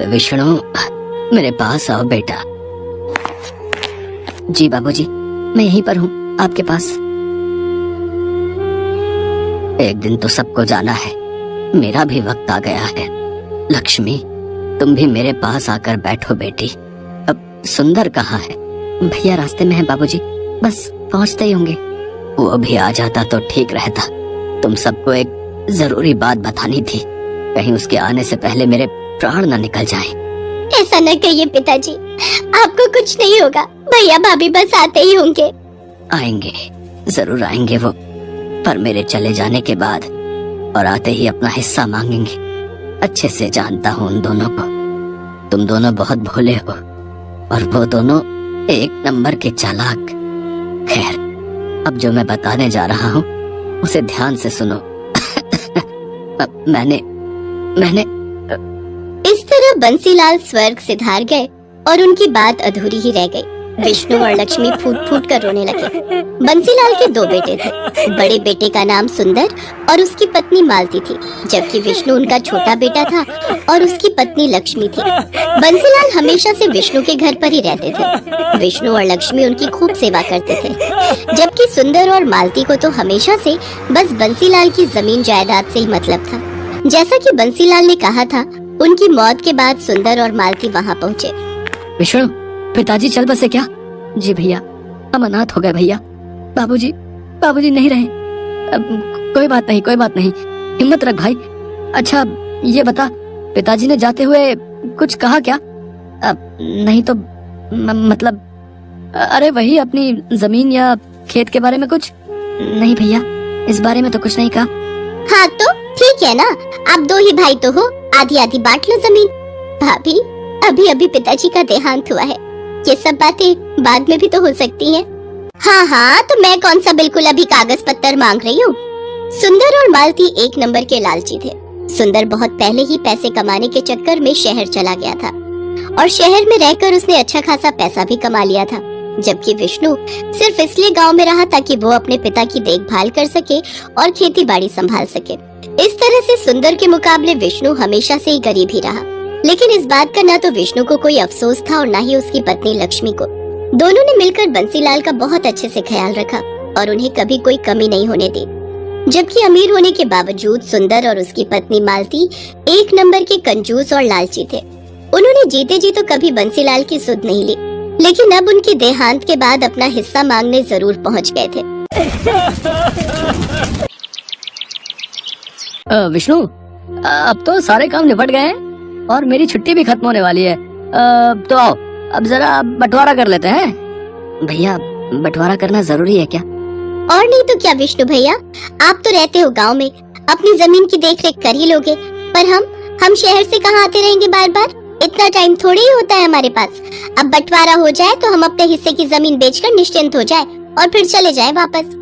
विष्णु, मेरे पास आओ बेटा। जी बाबूजी, मैं यहीं पर हूँ आपके पास। एक दिन तो सबको जाना है, मेरा भी वक्त आ गया है। लक्ष्मी, तुम भी मेरे पास आकर बैठो बेटी। अब सुंदर कहाँ है? भैया रास्ते में है बाबूजी, बस पहुँचते ही होंगे। वो भी आ जाता तो ठीक रहता। तुम सबको एक जरूरी बात बतानी थी, कहीं उसके आने से पहले मेरे प्राण न निकल जाएं। ऐसा न कहिए पिताजी, आपको कुछ नहीं होगा। भैया भाभी बस आते ही होंगे। आएंगे, जरूर आएंगे वो, पर मेरे चले जाने के बाद और आते ही अपना हिस्सा मांगेंगे। अच्छे से जानता हूँ उन दोनों को। तुम दोनों बहुत भोले हो और वो दोनों एक नंबर के चालाक। खैर, अब जो मैं बताने जा रहा हूँ उसे ध्यान से सुनो। मैंने इस तरह बंसीलाल स्वर्ग से धार गए और उनकी बात अधूरी ही रह गई। विष्णु और लक्ष्मी फूट फूट कर रोने लगे। बंसीलाल के दो बेटे थे। बड़े बेटे का नाम सुंदर और उसकी पत्नी मालती थी, जबकि विष्णु उनका छोटा बेटा था और उसकी पत्नी लक्ष्मी थी। बंसीलाल हमेशा से विष्णु के घर पर ही रहते थे। विष्णु और लक्ष्मी उनकी खूब सेवा करते थे, जबकि सुंदर और मालती को तो हमेशा से बस बंसीलाल की जमीन जायदाद से ही मतलब था। जैसा कि बंसीलाल ने कहा था, उनकी मौत के बाद सुंदर और मालती वहाँ पहुँचे। विष्णु, पिताजी चल बसे क्या? जी भैया, हम अनाथ हो गए भैया। बाबूजी नहीं रहे। कोई बात नहीं, हिम्मत रख भाई। अच्छा ये बता, पिताजी ने जाते हुए कुछ कहा क्या? नहीं तो मतलब, अरे वही अपनी जमीन या खेत के बारे में कुछ? नहीं भैया, इस बारे में तो कुछ नहीं कहा। हाँ तो ठीक है ना, आप दो ही भाई तो हो, आधी आधी बांट लो जमीन। भाभी, अभी अभी पिताजी का देहांत हुआ है, ये सब बातें बाद में भी तो हो सकती हैं। हाँ, तो मैं कौन सा बिल्कुल अभी कागज पत्तर मांग रही हूँ। सुंदर और मालती एक नंबर के लालची थे। सुंदर बहुत पहले ही पैसे कमाने के चक्कर में शहर चला गया था और शहर में रहकर उसने अच्छा खासा पैसा भी कमा लिया था, जबकि विष्णु सिर्फ इसलिए गांव में रहा ताकि वो अपने पिता की देखभाल कर सके और खेती बाड़ी संभाल सके। इस तरह से सुंदर के मुकाबले विष्णु हमेशा से ही गरीब ही रहा। लेकिन इस बात का ना तो विष्णु को कोई अफसोस था और ना ही उसकी पत्नी लक्ष्मी को। दोनों ने मिलकर बंसीलाल का बहुत अच्छे से ख्याल रखा और उन्हें कभी कोई कमी नहीं होने दी। जबकि अमीर होने के बावजूद सुंदर और उसकी पत्नी मालती एक नंबर के कंजूस और लालची थे। उन्होंने जीते जी तो कभी बंसीलाल की सुध नहीं ली, लेकिन अब उनके देहांत के बाद अपना हिस्सा मांगने जरूर पहुंच गए थे। विष्णु, अब तो सारे काम निपट गए हैं और मेरी छुट्टी भी खत्म होने वाली है। तो आओ, अब जरा बंटवारा कर लेते हैं। भैया, बंटवारा करना जरूरी है क्या? और नहीं तो क्या विष्णु भैया, आप तो रहते हो गांव में, अपनी जमीन की देखरेख कर ही लोगे, पर हम शहर से कहाँ आते रहेंगे बार बार? इतना टाइम थोड़ी ही होता है हमारे पास। अब बंटवारा हो जाए तो हम अपने हिस्से की जमीन बेचकर निश्चिंत हो जाए और फिर चले जाए वापस।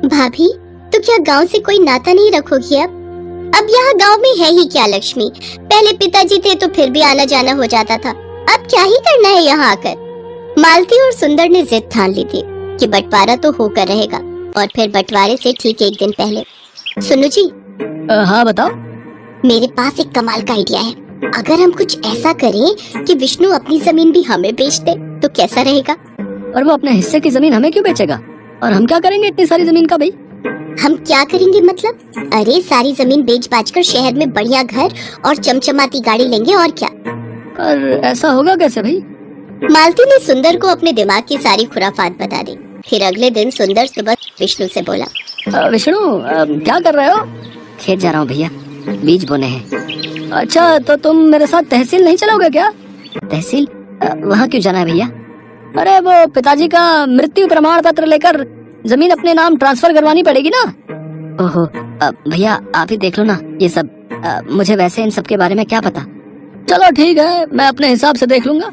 भाभी, तो क्या गांव से कोई नाता नहीं रखोगी अब यहाँ गांव में है ही क्या लक्ष्मी? पहले पिताजी थे तो फिर भी आना जाना हो जाता था, अब क्या ही करना है यहाँ आकर? मालती और सुंदर ने जिद ठान ली थी कि बंटवारा तो होकर रहेगा। और फिर बंटवारे से ठीक एक दिन पहले, सुनो जी। हाँ बताओ। मेरे पास एक कमाल का आइडिया है। अगर हम कुछ ऐसा करें कि विष्णु अपनी जमीन भी हमें बेच दे तो कैसा रहेगा? और वो अपने हिस्से की जमीन हमें क्यों बेचेगा? और हम क्या करेंगे इतनी सारी जमीन का? भाई हम क्या करेंगे मतलब? अरे सारी जमीन बेच बाच कर शहर में बढ़िया घर और चमचमाती गाड़ी लेंगे, और क्या। पर ऐसा होगा कैसे भाई? मालती ने सुंदर को अपने दिमाग की सारी खुराफात बता दी। फिर अगले दिन सुंदर सुबह विष्णु से बोला, विष्णु क्या कर रहे हो? खेत जा रहा हूँ भैया, बीज बोने हैं। अच्छा, तो तुम मेरे साथ तहसील नहीं चलोगे क्या? तहसील? वहाँ क्यों जाना है भैया? अरे वो पिताजी का मृत्यु प्रमाण पत्र लेकर जमीन अपने नाम ट्रांसफर करवानी पड़ेगी ना। ओहो, भैया आप ही देख लो ना ये सब। मुझे वैसे इन सब के बारे में क्या पता। चलो ठीक है, मैं अपने हिसाब से देख लूंगा।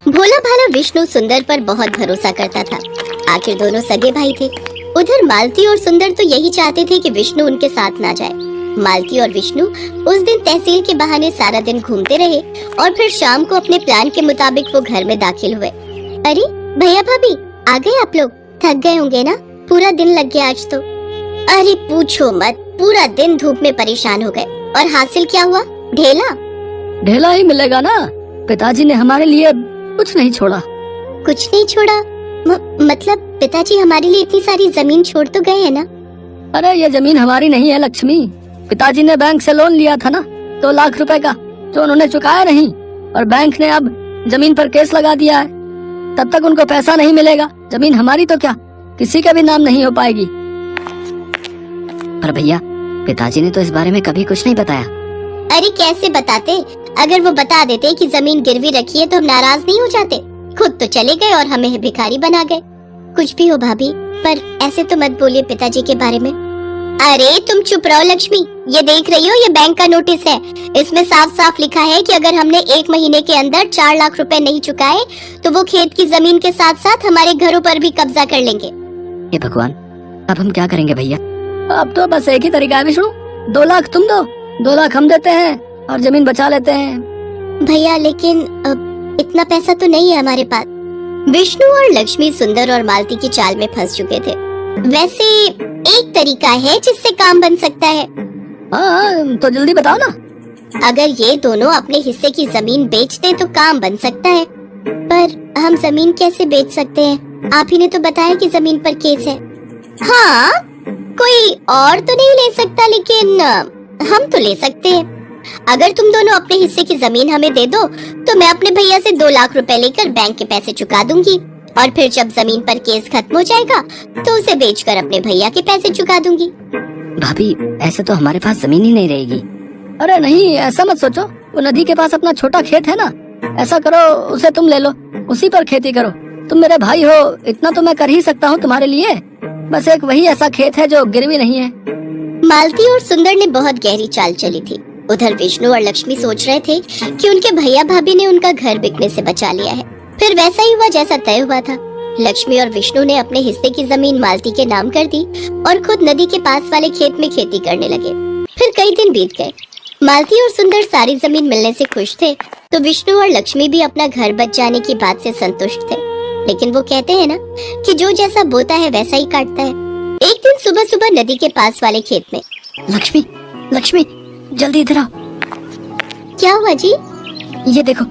भोला भाला विष्णु सुंदर पर बहुत भरोसा करता था। आखिर दोनों सगे भाई थे। उधर मालती और सुंदर तो यही चाहते थे कि विष्णु उनके साथ ना जाए। मालती और विष्णु उस दिन तहसील के बहाने सारा दिन घूमते रहे और फिर शाम को अपने प्लान के मुताबिक वो घर में दाखिल हुए। अरे भैया भाभी, आ गए आप लोग? थक गए होंगे ना, पूरा दिन लग गया आज तो। अरे पूछो मत, पूरा दिन धूप में परेशान हो गए। और हासिल क्या हुआ? ढेला। ढेला ही मिलेगा ना। पिताजी ने हमारे लिए कुछ नहीं छोड़ा। कुछ नहीं छोड़ा? मतलब पिताजी हमारे लिए इतनी सारी जमीन छोड़ तो गए हैं ना? अरे ये जमीन हमारी नहीं है लक्ष्मी। पिताजी ने बैंक से लोन लिया था ना 2 लाख रुपए का, जो उन्होंने चुकाया नहीं, और बैंक ने अब जमीन पर केस लगा दिया है। तब तक उनको पैसा नहीं मिलेगा। जमीन हमारी तो क्या, किसी का भी नाम नहीं हो पाएगी। पर भैया, पिताजी ने तो इस बारे में कभी कुछ नहीं बताया। अरे कैसे बताते? अगर वो बता देते कि जमीन गिरवी रखी है तो हम नाराज नहीं हो जाते? खुद तो चले गए और हमें भिखारी बना गए। कुछ भी हो भाभी, पर ऐसे तो मत बोलिए पिताजी के बारे में। अरे तुम चुप रहो लक्ष्मी। ये देख रही हो, ये बैंक का नोटिस है। इसमें साफ साफ लिखा है कि अगर हमने 1 महीने के अंदर 4 लाख रुपए नहीं चुकाए तो वो खेत की जमीन के साथ साथ हमारे घरों पर भी कब्जा कर लेंगे। हे भगवान, अब हम क्या करेंगे भैया? अब तो बस एक ही तरीका है विष्णु, 2 लाख तुम दो, 2 लाख हम देते हैं और जमीन बचा लेते हैं। भैया लेकिन अब इतना पैसा तो नहीं है हमारे पास। विष्णु और लक्ष्मी सुंदर और मालती की चाल में फंस चुके थे। वैसे एक तरीका है जिससे काम बन सकता है। हाँ, तो जल्दी बताओ ना। अगर ये दोनों अपने हिस्से की जमीन बेच दें तो काम बन सकता है। पर हम जमीन कैसे बेच सकते हैं? आप ही ने तो बताया कि जमीन पर केस है। हाँ, कोई और तो नहीं ले सकता, लेकिन हम तो ले सकते हैं। अगर तुम दोनों अपने हिस्से की जमीन हमें दे दो तो मैं अपने भैया से 2 लाख रुपए लेकर बैंक के पैसे चुका दूंगी, और फिर जब जमीन पर केस खत्म हो जाएगा तो उसे बेचकर अपने भैया के पैसे चुका दूंगी। भाभी, ऐसे तो हमारे पास जमीन ही नहीं रहेगी। अरे नहीं, ऐसा मत सोचो। वो नदी के पास अपना छोटा खेत है ना, ऐसा करो उसे तुम ले लो, उसी पर खेती करो। तुम मेरे भाई हो, इतना तो मैं कर ही सकता हूँ तुम्हारे लिए। बस एक वही ऐसा खेत है जो गिरवी नहीं है। मालती और सुंदर ने बहुत गहरी चाल चली थी। उधर विष्णु और लक्ष्मी सोच रहे थे कि उनके भैया भाभी ने उनका घर बिकने से बचा लिया है। फिर वैसा ही हुआ जैसा तय हुआ था। लक्ष्मी और विष्णु ने अपने हिस्से की जमीन मालती के नाम कर दी और खुद नदी के पास वाले खेत में खेती करने लगे। फिर कई दिन बीत गए। मालती और सुंदर सारी जमीन मिलने से खुश थे, तो विष्णु और लक्ष्मी भी अपना घर बच जाने की बात से संतुष्ट थे। लेकिन वो कहते हैं ना कि जो जैसा बोता है वैसा ही काटता है। एक दिन सुबह सुबह नदी के पास वाले खेत में, लक्ष्मी, लक्ष्मी, जल्दी इधर आओ। क्या हुआ जी? ये देखो,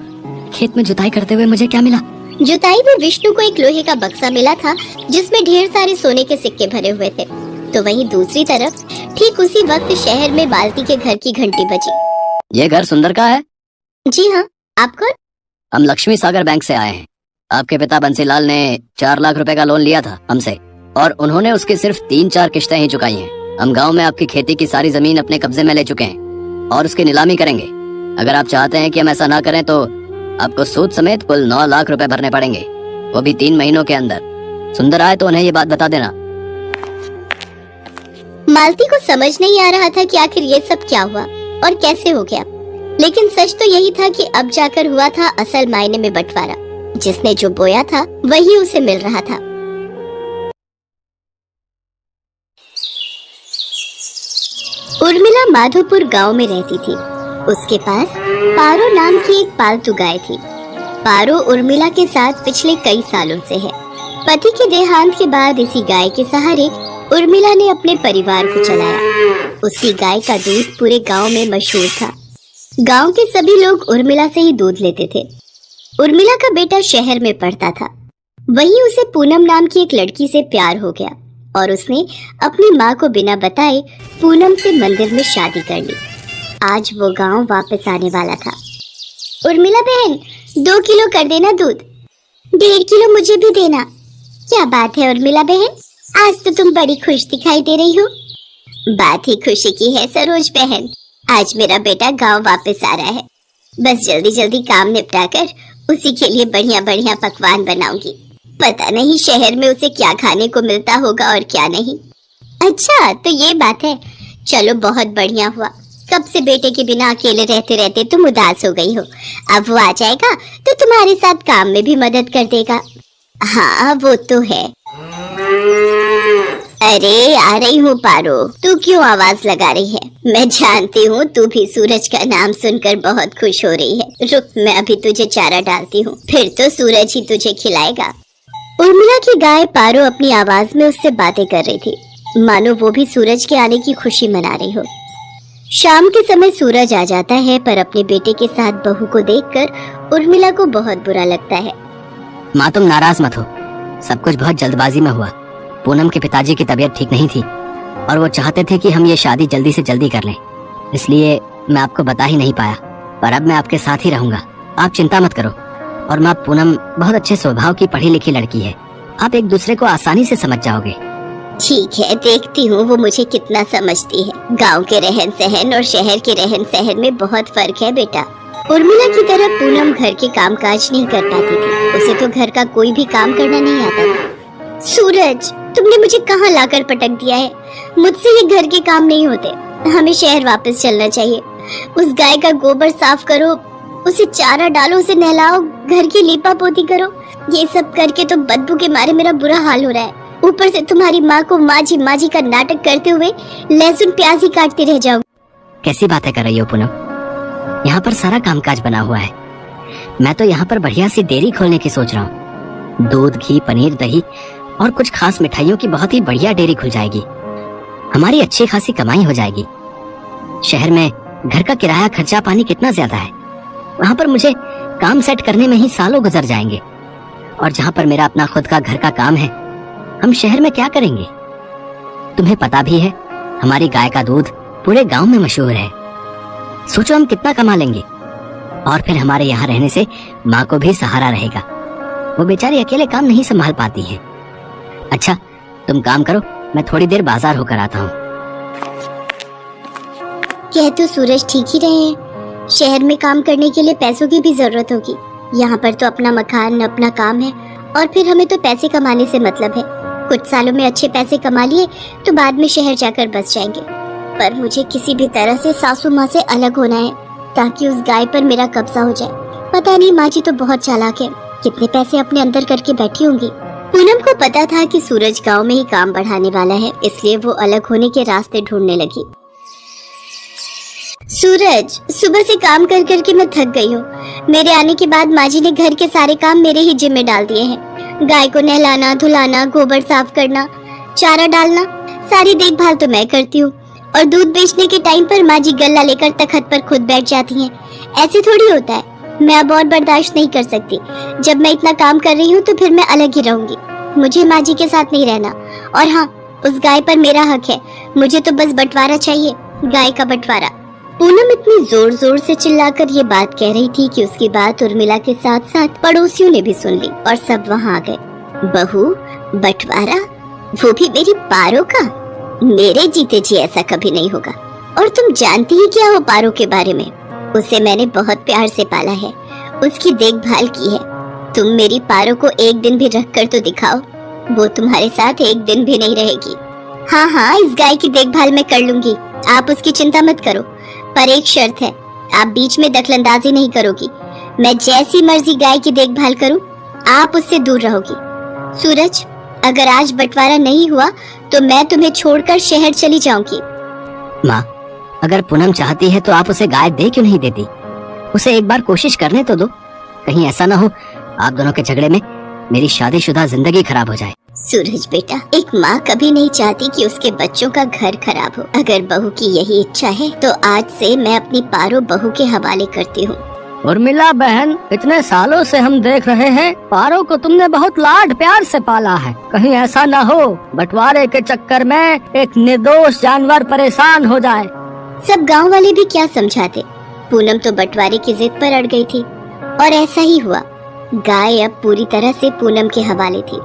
खेत में जुताई करते हुए मुझे क्या मिला। जुताई में विष्णु को एक लोहे का बक्सा मिला था जिसमें ढेर सारे सोने के सिक्के भरे हुए थे। तो वहीं दूसरी तरफ ठीक उसी वक्त शहर में मालती के घर की घंटी बजी। ये घर सुंदर का है? जी हाँ, आप कौन? हम लक्ष्मी सागर बैंक से आए हैं। आपके पिता बंसीलाल ने 4 लाख रुपए का लोन लिया था हमसे, और उन्होंने उसकी सिर्फ 3-4 किश्तें ही चुकाई हैं। हम गांव में आपकी खेती की सारी जमीन अपने कब्जे में ले चुके हैं और उसकी नीलामी करेंगे। अगर आप चाहते हैं कि हम ऐसा ना करें तो आपको सूद समेत कुल 9 लाख रुपए भरने पड़ेंगे, वो भी 3 महीनों के अंदर। सुंदर आए तो उन्हें ये बात बता देना। मालती को समझ नहीं आ रहा था कि आखिर ये सब क्या हुआ और कैसे हो गया, लेकिन सच तो यही था कि अब जाकर हुआ था असल मायने में बंटवारा। जिसने जो बोया था वही उसे मिल रहा था। उर्मिला माधोपुर गांव में रहती थी। उसके पास पारो नाम की एक पालतू गाय थी। पारो उर्मिला के साथ पिछले कई सालों से है। पति के देहांत के बाद इसी गाय के सहारे उर्मिला ने अपने परिवार को चलाया। उसकी गाय का दूध पूरे गांव में मशहूर था। गांव के सभी लोग उर्मिला से ही दूध लेते थे। उर्मिला का बेटा शहर में पढ़ता था। वहीं उसे पूनम नाम की एक लड़की से प्यार हो गया और उसने अपनी माँ को बिना बताए पूनम से मंदिर में शादी कर ली। आज वो गांव वापस आने वाला था। उर्मिला बहन, 2 किलो कर देना दूध। 1.5 किलो मुझे भी देना। क्या बात है उर्मिला बहन, आज तो तुम बड़ी खुश दिखाई दे रही हो। बात ही खुशी की है सरोज बहन, आज मेरा बेटा गांव वापस आ रहा है। बस जल्दी जल्दी काम निपटा कर उसी के लिए बढ़िया बढ़िया पकवान बनाऊंगी। पता नहीं शहर में उसे क्या खाने को मिलता होगा और क्या नहीं। अच्छा तो ये बात है, चलो बहुत बढ़िया हुआ। कब से बेटे के बिना अकेले रहते रहते तुम उदास हो गई हो। अब वो आ जाएगा तो तुम्हारे साथ काम में भी मदद कर देगा। हाँ वो तो है। अरे आ रही हूँ पारो, तू क्यों आवाज लगा रही है? मैं जानती हूँ तू भी सूरज का नाम सुनकर बहुत खुश हो रही है। रुक, मैं अभी तुझे चारा डालती हूँ, फिर तो सूरज ही तुझे खिलाएगा। उर्मिला की गाय पारो अपनी आवाज में उससे बातें कर रही थी, मानो वो भी सूरज के आने की खुशी मना रही हो। शाम के समय सूरज आ जाता है, पर अपने बेटे के साथ बहू को देखकर उर्मिला को बहुत बुरा लगता है। माँ तुम नाराज मत हो, सब कुछ बहुत जल्दबाजी में हुआ। पूनम के पिताजी की तबीयत ठीक नहीं थी और वो चाहते थे कि हम ये शादी जल्दी से जल्दी कर लें, इसलिए मैं आपको बता ही नहीं पाया। पर अब मैं आपके साथ ही रहूंगा, आप चिंता मत करो। और माँ, पूनम बहुत अच्छे स्वभाव की पढ़ी लिखी लड़की है, आप एक दूसरे को आसानी से समझ जाओगे। ठीक है, देखती हूँ वो मुझे कितना समझती है। गांव के रहन सहन और शहर के रहन सहन में बहुत फर्क है बेटा। उर्मिला की तरह पूनम घर के कामकाज नहीं कर पाती थी, उसे तो घर का कोई भी काम करना नहीं आता था। सूरज, तुमने मुझे कहाँ लाकर पटक दिया है? मुझसे ये घर के काम नहीं होते, हमें शहर वापस चलना चाहिए। उस गाय का गोबर साफ करो, उसे चारा डालो, उसे नहलाओ, घर की लीपा पोती करो। ये सब करके तो बदबू के मारे मेरा बुरा हाल हो रहा है। ऊपर से तुम्हारी माँ को माँ जी का नाटक करते हुए लहसुन प्याज ही काटती रह जाऊं। कैसी बातें कर रही हो पूनम? यहाँ पर सारा कामकाज बना हुआ है। मैं तो यहाँ पर बढ़िया सी डेयरी खोलने की सोच रहा हूँ। दूध, घी, पनीर, दही और कुछ खास मिठाइयों की बहुत ही बढ़िया डेयरी खुल जाएगी। हमारी अच्छी खासी कमाई हो जाएगी। शहर में घर का किराया, खर्चा पानी कितना ज्यादा है, वहाँ पर मुझे काम सेट करने में ही सालों गुजर जाएंगे। और जहाँ पर मेरा अपना खुद का घर का काम है, हम शहर में क्या करेंगे? तुम्हें पता भी है, हमारी गाय का दूध पूरे गांव में मशहूर है। सोचो हम कितना कमा लेंगे, और फिर हमारे यहाँ रहने से माँ को भी सहारा रहेगा। वो बेचारी अकेले काम नहीं संभाल पाती है। अच्छा, तुम काम करो, मैं थोड़ी देर बाजार होकर आता हूँ। कह तो सूरज ठीक ही रहे हैं, शहर में काम करने के लिए पैसों की भी जरूरत होगी। यहाँ पर तो अपना मकान, अपना काम है, और फिर हमें तो पैसे कमाने से मतलब है। कुछ सालों में अच्छे पैसे कमा लिए तो बाद में शहर जाकर बस जाएंगे। पर मुझे किसी भी तरह से सासू माँ से अलग होना है, ताकि उस गाय पर मेरा कब्जा हो जाए। पता नहीं, माँ जी तो बहुत चालाक है, कितने पैसे अपने अंदर करके बैठी होंगी। पूनम को पता था कि सूरज गांव में ही काम बढ़ाने वाला है, इसलिए वो अलग होने के रास्ते ढूंढने लगी। सूरज, सुबह से काम कर करके मैं थक गई हूँ। मेरे आने के बाद माँ जी ने घर के सारे काम मेरे ही जिम्मे डाल दिए हैं। गाय को नहलाना, धुलाना, गोबर साफ करना, चारा डालना, सारी देखभाल तो मैं करती हूँ। और दूध बेचने के टाइम पर माँ जी गल्ला लेकर तखत पर खुद बैठ जाती हैं। ऐसे थोड़ी होता है, मैं अब और बर्दाश्त नहीं कर सकती। जब मैं इतना काम कर रही हूँ तो फिर मैं अलग ही रहूंगी। मुझे माँ जी के साथ नहीं रहना। और हाँ, उस गाय पर मेरा हक है, मुझे तो बस बंटवारा चाहिए, गाय का बंटवारा। पूनम इतनी जोर जोर से चिल्लाकर ये बात कह रही थी कि उसकी बात उर्मिला के साथ साथ पड़ोसियों ने भी सुन ली और सब वहाँ आ गए। बहू, बंटवारा, वो भी मेरी पारो का? मेरे जीते जी ऐसा कभी नहीं होगा। और तुम जानती ही क्या हो पारो के बारे में? उसे मैंने बहुत प्यार से पाला है, उसकी देखभाल की है। तुम मेरी पारो को एक दिन भी रख कर तो दिखाओ, वो तुम्हारे साथ एक दिन भी नहीं रहेगी। हाँ हाँ, इस गाय की देखभाल मैं कर लूंगी, आप उसकी चिंता मत करो। पर एक शर्त है, आप बीच में दखलंदाजी नहीं करोगी। मैं जैसी मर्जी गाय की देखभाल करूं, आप उससे दूर रहोगी। सूरज, अगर आज बंटवारा नहीं हुआ तो मैं तुम्हें छोड़कर शहर चली जाऊंगी। माँ, अगर पूनम चाहती है तो आप उसे गाय दे क्यों नहीं देती? उसे एक बार कोशिश करने तो दो। कहीं ऐसा ना हो आप दोनों के झगड़े में मेरी शादीशुदा जिंदगी खराब हो जाए। सूरज बेटा, एक माँ कभी नहीं चाहती कि उसके बच्चों का घर खराब हो। अगर बहू की यही इच्छा है तो आज से मैं अपनी पारो बहू के हवाले करती हूँ। उर्मिला बहन, इतने सालों से हम देख रहे हैं पारो को तुमने बहुत लाड प्यार से पाला है। कहीं ऐसा ना हो बंटवारे के चक्कर में एक निर्दोष जानवर परेशान हो जाए। सब गांव वाले भी क्या समझाते, पूनम तो बंटवारे की जिद पर अड़ गई थी और ऐसा ही हुआ। गाय अब पूरी तरह से पूनम के हवाले थी।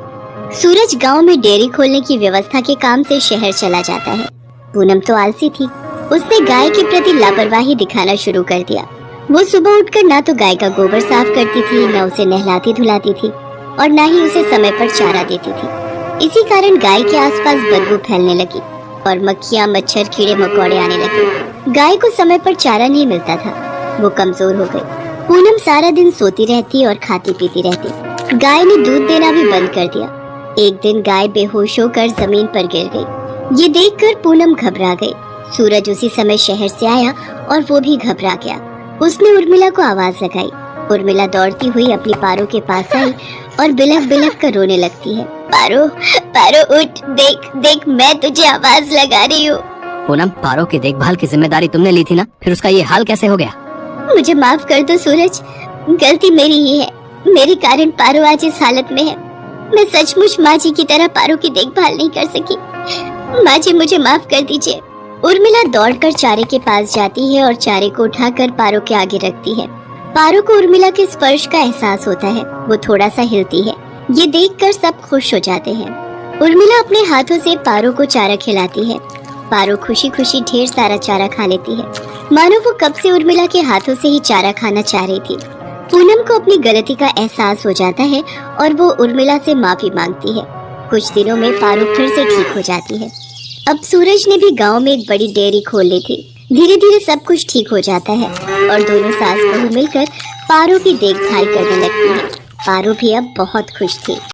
सूरज गांव में डेयरी खोलने की व्यवस्था के काम से शहर चला जाता है। पूनम तो आलसी थी, उसने गाय के प्रति लापरवाही दिखाना शुरू कर दिया। वो सुबह उठकर ना तो गाय का गोबर साफ करती थी, न उसे नहलाती धुलाती थी और न ही उसे समय पर चारा देती थी। इसी कारण गाय के आसपास बदबू फैलने लगी और मक्खियाँ, मच्छर, कीड़े मकोड़े आने लगे। गाय को समय पर चारा नहीं मिलता था, वो कमजोर हो गई। पूनम सारा दिन सोती रहती और खाती पीती रहती। गाय ने दूध देना भी बंद कर दिया। एक दिन गाय बेहोश होकर जमीन पर गिर गई। ये देखकर पूनम घबरा गई। सूरज उसी समय शहर से आया और वो भी घबरा गया। उसने उर्मिला को आवाज लगाई। उर्मिला दौड़ती हुई अपनी पारो के पास आई और बिलख बिलख कर रोने लगती है। पारो, पारो उठ, देख देख, मैं तुझे आवाज लगा रही हूँ। पूनम, पारो की देखभाल की जिम्मेदारी तुमने ली थी ना, फिर उसका ये हाल कैसे हो गया? मुझे माफ कर दो सूरज, गलती मेरी ही है। मेरे कारण पारो आज इस हालत में है। मैं सचमुच माँ जी की तरह पारो की देखभाल नहीं कर सकी। माँ जी, मुझे माफ कर दीजिए। उर्मिला दौड़कर चारे के पास जाती है और चारे को उठाकर पारो के आगे रखती है। पारो को उर्मिला के स्पर्श का एहसास होता है। वो थोड़ा सा हिलती है। ये देखकर सब खुश हो जाते हैं। उर्मिला अपने हाथों से पारो को चारा खिलाती है। पारो खुशी खुशी ढेर सारा चारा खा लेती है, मानो वो कब से उर्मिला के हाथों से ही चारा खाना चाह रही थी। पूनम को अपनी गलती का एहसास हो जाता है और वो उर्मिला से माफी मांगती है। कुछ दिनों में पारो फिर से ठीक हो जाती है। अब सूरज ने भी गांव में एक बड़ी डेयरी खोल ली थी। धीरे धीरे सब कुछ ठीक हो जाता है और दोनों सास बहू मिलकर पारो की देखभाल करने लगती है। पारो भी अब बहुत खुश थी।